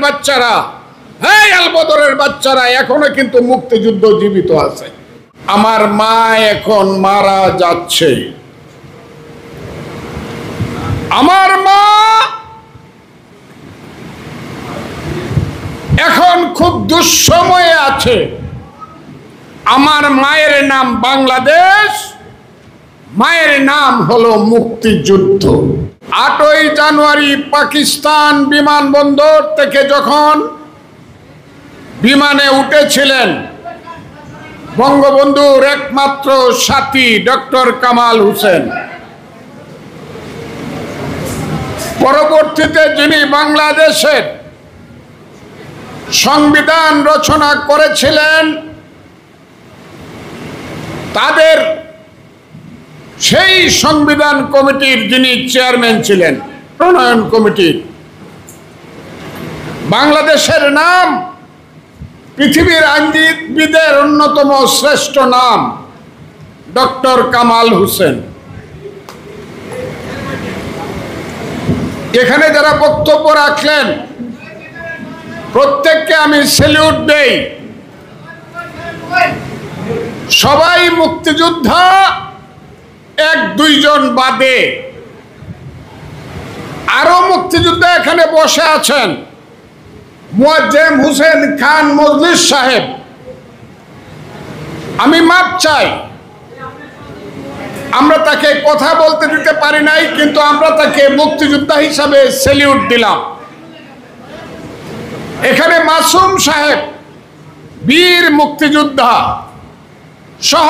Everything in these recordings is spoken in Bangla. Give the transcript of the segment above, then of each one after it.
বাচ্চারা, এই আলবদরের বাচ্চারা এখনো কিন্তু মুক্তিযুদ্ধ জীবিত আছে। আমার মা এখন মারা যাচ্ছে। আমার মা এখন খুব দুঃসময়ে আছে। আমার মায়ের নাম বাংলাদেশ, মায়ের নাম হলো মুক্তিযুদ্ধ। 8ই জানুয়ারি পাকিস্তান বিমানবন্দর থেকে যখন বিমানে উঠেছিলেন বঙ্গবন্ধুর একমাত্র সাথী ডক্টর কামাল হোসেন, পরবর্তীতে যিনি বাংলাদেশের সংবিধান রচনা করেছিলেন, তাদের সেই সংবিধান কমিটির যিনি চেয়ারম্যান ছিলেন, প্রণয়ন কমিটির, বাংলাদেশের নাম পৃথিবীর আইনবিদের অন্যতম শ্রেষ্ঠ নাম ডক্টর কামাল হোসেন। এখানে যারা বক্তব্য রাখলেন প্রত্যেককে আমি স্যালিউট দেই। সবাই মুক্তিযোদ্ধা, 1-2 জন বাদে আরো মুক্তিযোদ্ধা এখানে বসে আছেন। মুয়াজ্জেম হোসেন খান মজলিস সাহেব, আমি মাপ চাই, আমরা তাকে কথা বলতে দিতে পারি নাই, কিন্তু আমরা তাকে মুক্তিযোদ্ধা হিসাবে স্যালিউট দিলাম। এখানে মাসুম সাহেব, বীর মুক্তিযোদ্ধা সহ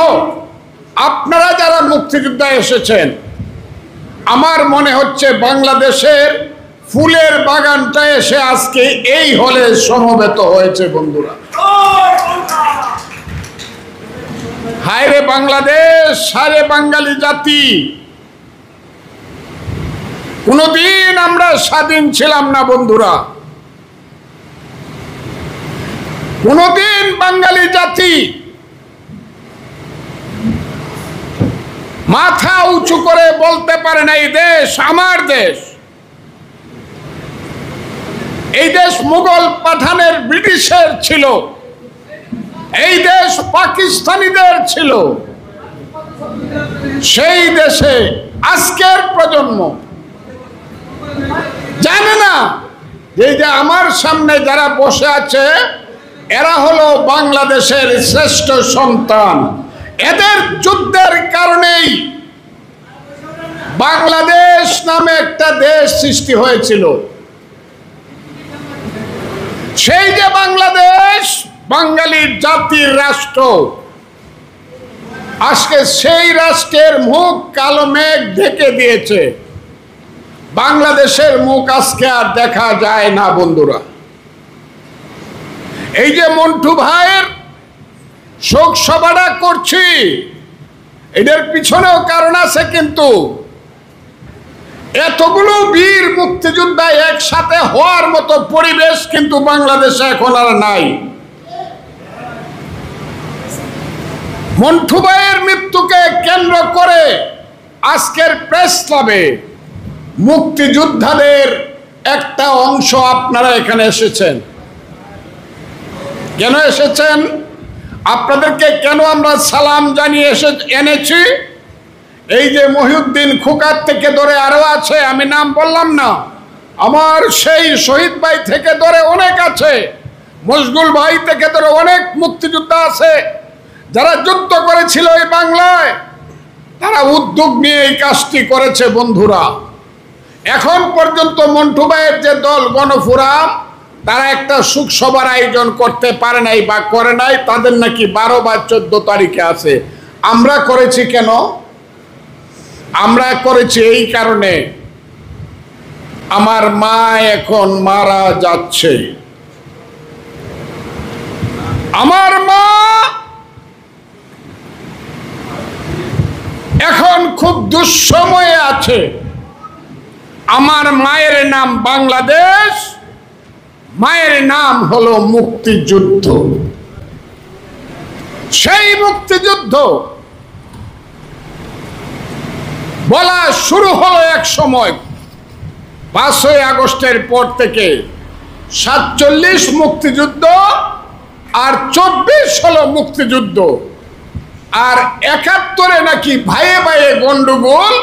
আপনারা যারা মুক্তিযোদ্ধা এসেছেন, আমার মনে হচ্ছে বাংলাদেশের ফুলের বাগানটা এসে আজকে এই হলে সমবেত হয়েছে। বন্ধুরা, হায় রে বাংলাদেশ, হায় রে বাঙালি জাতি, কোনদিন আমরা স্বাধীন ছিলাম না বন্ধুরা। কোনদিন বাঙালি জাতি মাথা উঁচু করে বলতে পারে না এই দেশ আমার দেশ। এই দেশ মুঘল পাঠানের ব্রিটিশের ছিল, এই দেশ পাকিস্তানিদের ছিল। সেই দেশে আজকের প্রজন্ম জানে না এই যে আমার সামনে যারা বসে আছে এরা হলো বাংলাদেশের শ্রেষ্ঠ সন্তান। এদের যুদ্ধের কারণেই বাংলাদেশ নামে একটা দেশ সৃষ্টি হয়েছিল। সেই যে বাংলাদেশ বাঙালি জাতির রাষ্ট্র, আজকে সেই রাষ্ট্রের মুখ কালো মেঘ ঢেকে দিয়েছে। বাংলাদেশের মুখ আজকে আর দেখা যায় না বন্ধুরা। এই যে মন্টু ভাইয়ের শোক সভাটা করছি, এদের পিছনেও কারণ আছে, কিন্তু এতগুলো বীর মুক্তিযোদ্ধা একসাথে হওয়ার মতো পরিবেশ কিন্তু বাংলাদেশে এখন আর নাই। মন্টু ভাইয়ের মৃত্যুকে কেন্দ্র করে আজকের প্রেস ক্লাবে মুক্তিযোদ্ধাদের একটা অংশ আপনারা এখানে এসেছেন। কেন এসেছেন? আপনাদেরকে কেন আমরা সালাম জানিয়ে এনেছি? এই যে মহিউদ্দিন খোকার থেকে ধরে আরো আছে, আমি নাম বললাম না, আমার সেই শহীদ ভাই থেকে ধরে অনেক আছে, মশগুল ভাই থেকে ধরে অনেক মুক্তিযোদ্ধা আছে যারা যুদ্ধ করেছিল এই বাংলায়। তারা উদ্যোগ নিয়ে এই কাজটি করেছে বন্ধুরা। এখন পর্যন্ত মন্টু ভাইয়ের যে দল গণফোরাম, তারা একটা সুখ সভার আয়োজন করতে পারে নাই বা করে নাই। তাদের নাকি 12 বা 14 তারিখে আছে। আমরা করেছি কেন? আমরা করেছি এই কারণে, আমার মা এখন মারা যাচ্ছে। আমার মা এখন খুব দুঃসময়ে আছে। আমার মায়ের নাম বাংলাদেশ, মায়ের নাম হলো মুক্তিযুদ্ধ। সেই মুক্তিযুদ্ধ বলা শুরু হলো এক সময় 5ই আগস্টের পর থেকে, 47 মুক্তিযুদ্ধ আর 24 হলো মুক্তিযুদ্ধ, আর 71-এ নাকি ভাইয়ে ভাইয়ে গন্ডগোল।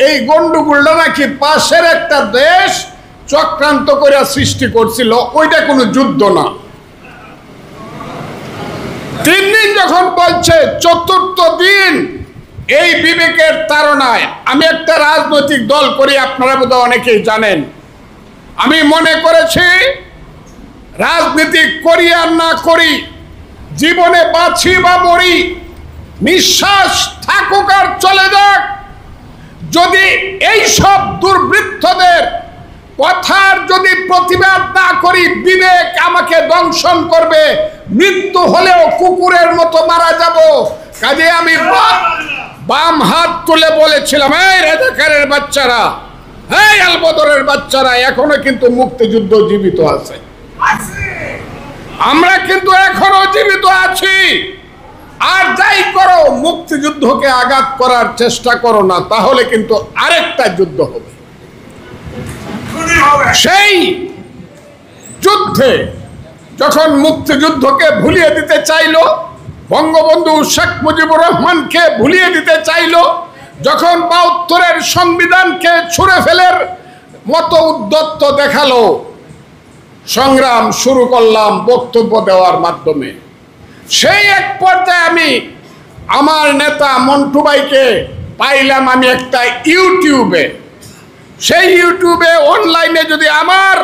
এই গন্ডগোলটা নাকি পাশের একটা দেশ চক্রান্ত করে সৃষ্টি করছিল, ওইটা কোনো যুদ্ধ না। 3 দিন যখন বলছে, 4র্থ দিন এই বিবেকের তাড়নায় আমি একটা রাজনৈতিক দল করি, আপনারা বোধহয় অনেকেই জানেন। আমি মনে করেছি রাজনীতি করি আর না করি, জীবনে বাঁচি বা মরি, নিঃশ্বাস থাকুক আর চলে যাক, যদি এই সব দুর্বৃত্তদের কথার যদি প্রতিবাদ না করি, বিবেক আমাকে দংশন করবে, মৃত্যু হলেও কুকুরের মতো মারা যাব। কাজে আমি বাম হাত তুলে বলেছিলাম, এই রাজাকারের বাচ্চারা, এই আলবদরের বাচ্চারা, এখনো কিন্তু মুক্তিযুদ্ধ জীবিত আছে, আমরা কিন্তু এখনো জীবিত আছি। আর যাই করো, মুক্তিযুদ্ধকে আঘাত করার চেষ্টা করো না, তাহলে কিন্তু আরেকটা যুদ্ধ হবে। সেই যুদ্ধে যখন মুক্তিযুদ্ধকে ভুলিয়ে দিতে চাইল, বঙ্গবন্ধু শেখ মুজিবুর রহমানকে ভুলিয়ে দিতে চাইল, যখন ৭২-এর সংবিধানকে ছুঁড়ে ফেলার মতো উদ্যত্ত দেখালো, সংগ্রাম শুরু করলাম বক্তব্য দেওয়ার মাধ্যমে। সেই এক পর্যায়ে আমি আমার নেতা মন্টু ভাইকে পাইলাম আমি একটা ইউটিউবে। সেই ইউটিউবে অনলাইনে যদি আমার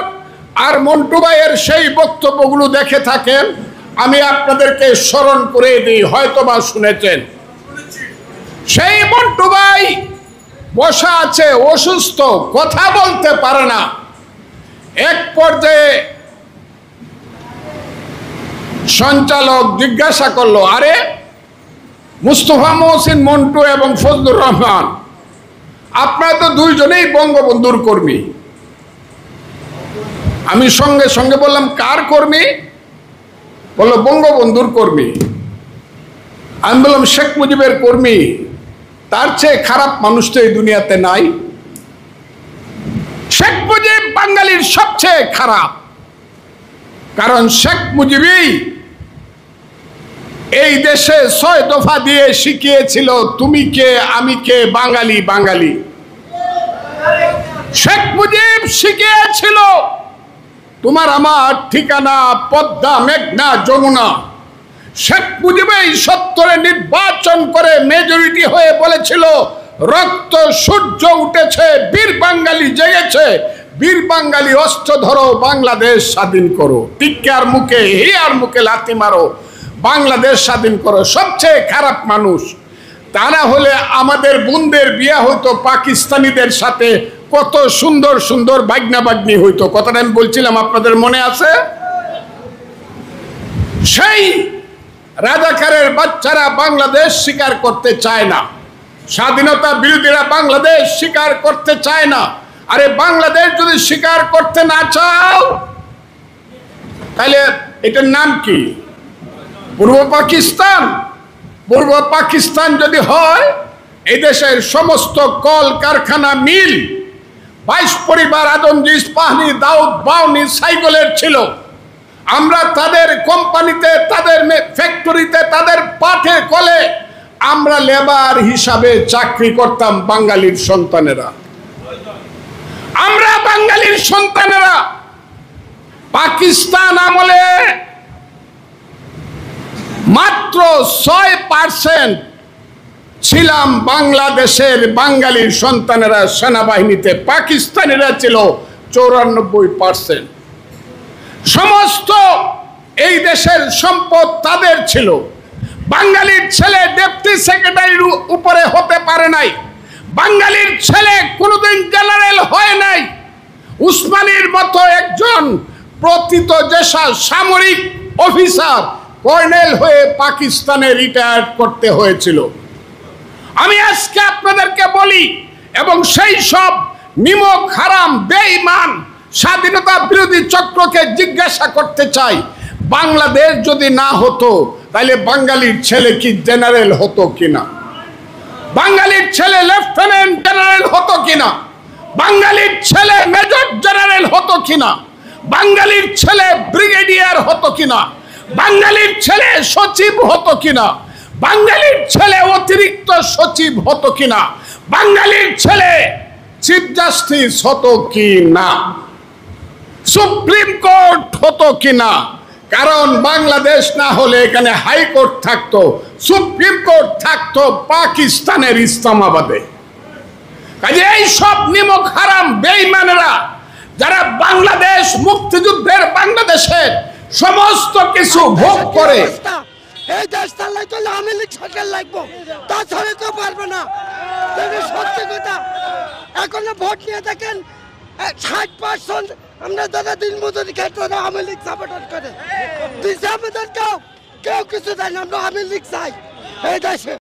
আর মন্টু ভাইয়ের সেই বক্তব্যগুলো দেখে থাকেন, আমি আপনাদেরকে স্মরণ করে দিই, হয়তোবা শুনেছেন। সেই মন্টু ভাই বসা আছে, অসুস্থ, কথা বলতে পারে না। এক পর্যায়ে সঞ্চালক জিজ্ঞাসা করলো, আরে মুস্তফা মহসিন মন্টু এবং ফজলুর রহমান, আপনারা তো দুইজনেই বঙ্গবন্ধুর কর্মী। আমি সঙ্গে সঙ্গে বললাম, কার কর্মী? বললো বঙ্গবন্ধুর কর্মী। আমি বললাম, শেখ মুজিবের কর্মী, তার চেয়ে খারাপ মানুষ তো এই দুনিয়াতে নাই। শেখ মুজিব বাঙালির সবচেয়ে খারাপ, কারণ শেখ মুজিবই এই দেশে 6 দফা দিয়ে শিখিয়েছিল তুমি কে আমি কে, বাঙালি বাঙালি। শেখ মুজিব শিখিয়েছিল তোমার আমার ঠিকানা পদ্মা, মেঘনা, যমুনা। শেখ মুজিবই 70-এ নির্বাচন করে মেজরিটি হয়ে বলেছিল, রক্ত সূর্য উঠেছে, বীর বাঙালি জেগেছে, বীর বাঙালি অস্ত্র ধরো, বাংলাদেশ স্বাধীন করো, টিক্কার মুখে হিয়ার মুখে লাথি মারো, বাংলাদেশ স্বাধীন করো। সবচেয়ে খারাপ মানুষ। তা না হলে আমাদের বোনদের বিয়া হইতো পাকিস্তানিদের সাথে, কত সুন্দর সুন্দর বাগনা বাগনি হইতো। কথাটা আমি বলছিলাম, আপনাদের মনে আছে? সেই রাজাকারের বাচ্চারা বাংলাদেশ স্বীকার করতে চায় না, স্বাধীনতা বিরোধীরা বাংলাদেশ স্বীকার করতে চায় না। আরে বাংলাদেশ যদি স্বীকার করতে না চাও, তাহলে এটার নাম কি? পূর্ব পাকিস্তান। পূর্ব পাকিস্তান যদি হয়, এই দেশের সমস্ত কল কারখানা, মিল, 22 পরিবার আদমজি, ইস্পাহানি, দাউদ, বাউনি, সাইকেলের ছিল। আমরা তাদের কোম্পানিতে, তাদের ফ্যাক্টরিতে, তাদের পাঠে কলে আমরা লেবার হিসাবে চাকরি করতাম, বাঙালির সন্তানেরা। আমরা বাঙালির সন্তানেরা পাকিস্তান আমলে মাত্র 6% ছিলাম বাংলাদেশের বাঙালির সন্তানেরা সেনাবাহিনীতে। পাকিস্তানিরা ছিল 94%। সমস্ত এই দেশের সম্পদ তাদের ছিল। বাঙালির ছেলে ডেপুটি সেক্রেটারির উপরে হতে পারে নাই, বাঙালির ছেলে কোনোদিন জেনারেল হয় নাই। উসমানীর মতো একজন প্রথিতযশা সামরিক অফিসার কর্নেল হয়ে পাকিস্তানে রিটায়ার করতে হয়েছিল। আমি আজকে আপনাদেরকে বলি, এবং সেই সব নিমক হারাম বেঈমান স্বাধীনতা বিরোধী চক্রকে জিজ্ঞাসা করতে চাই, বাংলাদেশ যদি না হতো, তাহলে বাঙালির ছেলে কি জেনারেল হতো কিনা? বাঙালির ছেলে লেফটেন্যান্ট জেনারেল হতো কিনা? বাঙালির ছেলে মেজর জেনারেল হতো কিনা? বাঙালির ছেলে ব্রিগেডিয়ার হতো কিনা, বাঙালির ছেলে সচিব হতো কিনা, বাঙালির ছেলে অতিরিক্ত সচিব হতো কিনা, বাঙালির ছেলে চিফ জাস্টিস হতো কিনা, সুপ্রিম কোর্ট হতো কিনা। কারণ বাংলাদেশ না হলে এখানে হাইকোর্ট থাকতো, সুপ্রিম কোর্ট থাকতো পাকিস্তানের ইসলামাবাদে। কাজে এই সব নিমক হারাম বেঈমানেরা যারা বাংলাদেশ মুক্তিযুদ্ধের বাংলাদেশের সমস্ত কিছু ভোগ করে, এই দেশ চালাই চলে আওয়ামী লীগ সরকার লাগবো, তাছাড়া তো পারবে না। সত্যি কথা, এখন ভোট নিয়ে দেখেন 60% আমরা যারা দিন মজুরি খাই তারা আওয়ামী লীগ সাপোর্ট করে দিচ্ছে। আমাদের কেউ কিছু দেয় না, আমরা আওয়ামী লীগ চাই এই দেশে।